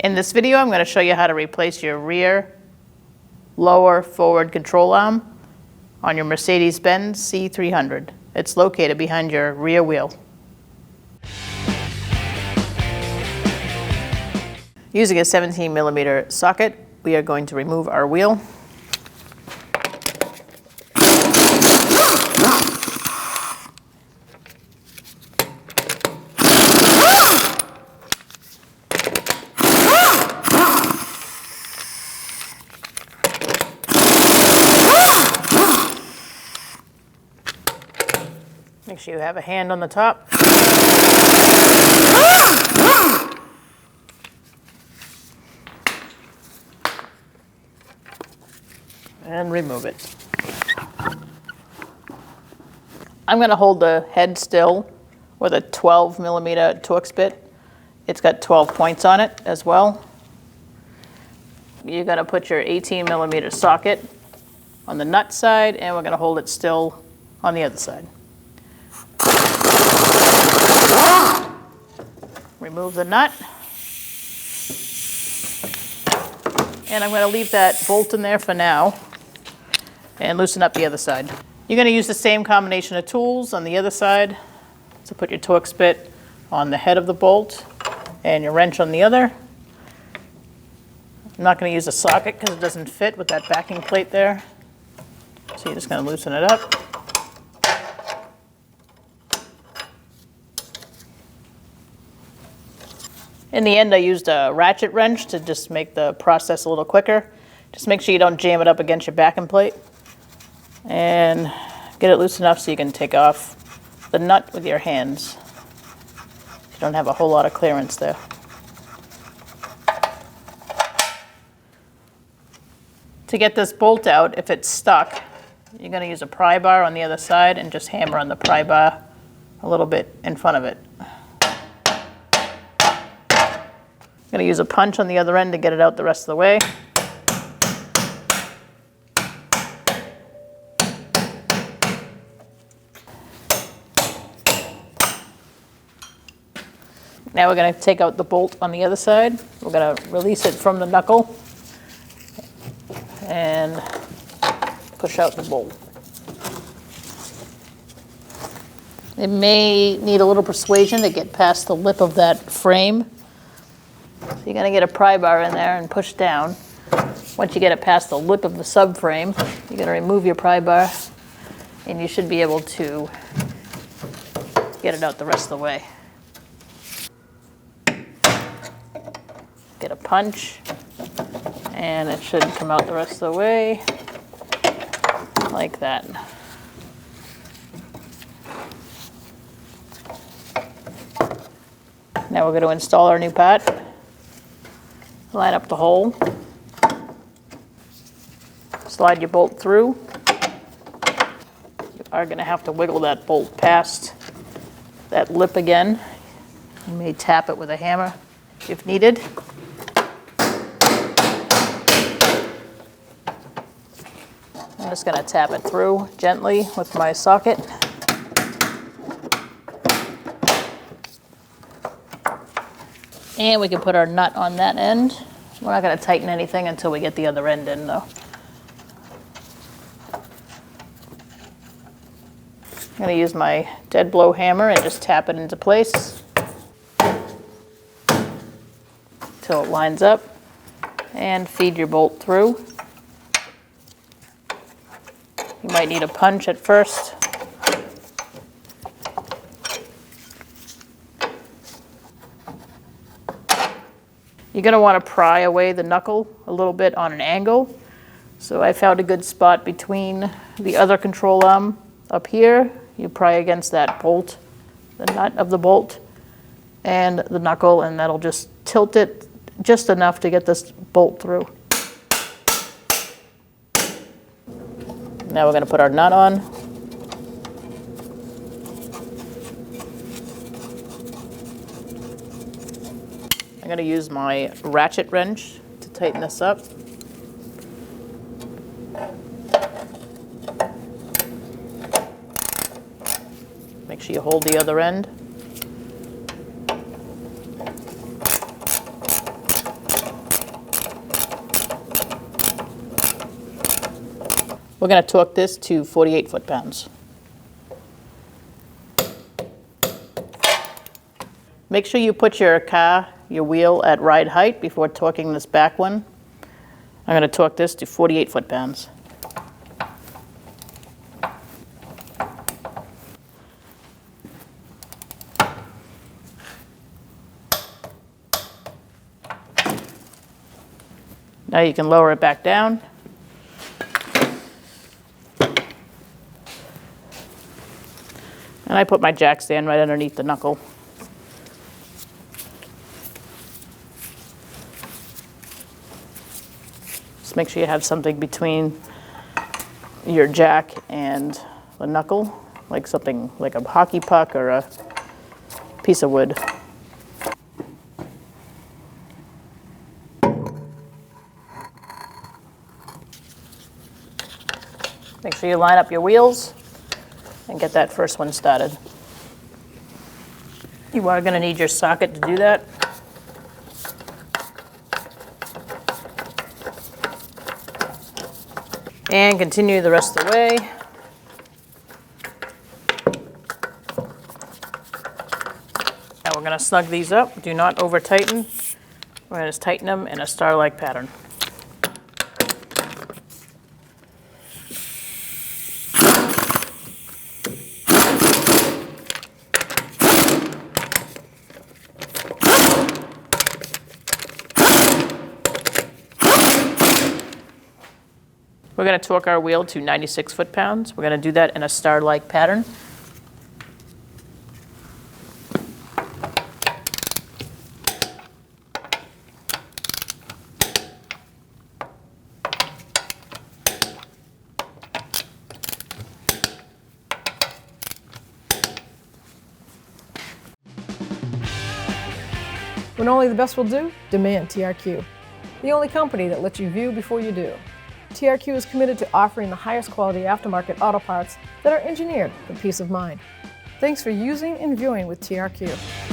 In this video, I'm going to show you how to replace your rear, lower, forward control arm on your Mercedes-Benz C300. It's located behind your rear wheel. Using a 17mm socket, we are going to remove our wheel. Make sure you have a hand on the top. And remove it. I'm going to hold the head still with a 12mm Torx bit. It's got 12 points on it as well. You're going to put your 18mm socket on the nut side, and we're going to hold it still on the other side. Remove the nut. And I'm going to leave that bolt in there for now and loosen up the other side. You're going to use the same combination of tools on the other side. So put your Torx bit on the head of the bolt and your wrench on the other. I'm not going to use a socket because it doesn't fit with that backing plate there. So you're just going to loosen it up. In the end, I used a ratchet wrench to just make the process a little quicker. Just make sure you don't jam it up against your backing plate. And get it loose enough so you can take off the nut with your hands. You don't have a whole lot of clearance there. To get this bolt out, if it's stuck, you're going to use a pry bar on the other side and just hammer on the pry bar a little bit in front of it. I'm going to use a punch on the other end to get it out the rest of the way. Now we're going to take out the bolt on the other side. We're going to release it from the knuckle and push out the bolt. It may need a little persuasion to get past the lip of that frame. So you're going to get a pry bar in there and push down. Once you get it past the lip of the subframe, you're going to remove your pry bar and you should be able to get it out the rest of the way. Get a punch and it should come out the rest of the way like that. Now we're going to install our new part. Line up the hole. Slide your bolt through. You are going to have to wiggle that bolt past that lip again. You may tap it with a hammer if needed. I'm just going to tap it through gently with my socket. And we can put our nut on that end. We're not going to tighten anything until we get the other end in, though. I'm going to use my dead blow hammer and just tap it into place until it lines up. And feed your bolt through. You might need a punch at first. You're going to want to pry away the knuckle a little bit on an angle. So I found a good spot between the other control arm up here. You pry against that bolt, the nut of the bolt, and the knuckle, and that'll just tilt it just enough to get this bolt through. Now we're going to put our nut on. I'm going to use my ratchet wrench to tighten this up. Make sure you hold the other end. We're going to torque this to 48 foot-pounds. Make sure you put your wheel at ride height before torquing this back one. I'm going to torque this to 48 foot-pounds. Now you can lower it back down. And I put my jack stand right underneath the knuckle. Just make sure you have something between your jack and the knuckle, like something like a hockey puck or a piece of wood. Make sure you line up your wheels and get that first one started. You are going to need your socket to do that. And continue the rest of the way. Now we're going to snug these up. Do not over tighten. We're going to tighten them in a star-like pattern. We're going to torque our wheel to 96 foot-pounds. We're going to do that in a star-like pattern. When only the best will do, demand TRQ. The only company that lets you view before you do. TRQ is committed to offering the highest quality aftermarket auto parts that are engineered for peace of mind. Thanks for using and viewing with TRQ.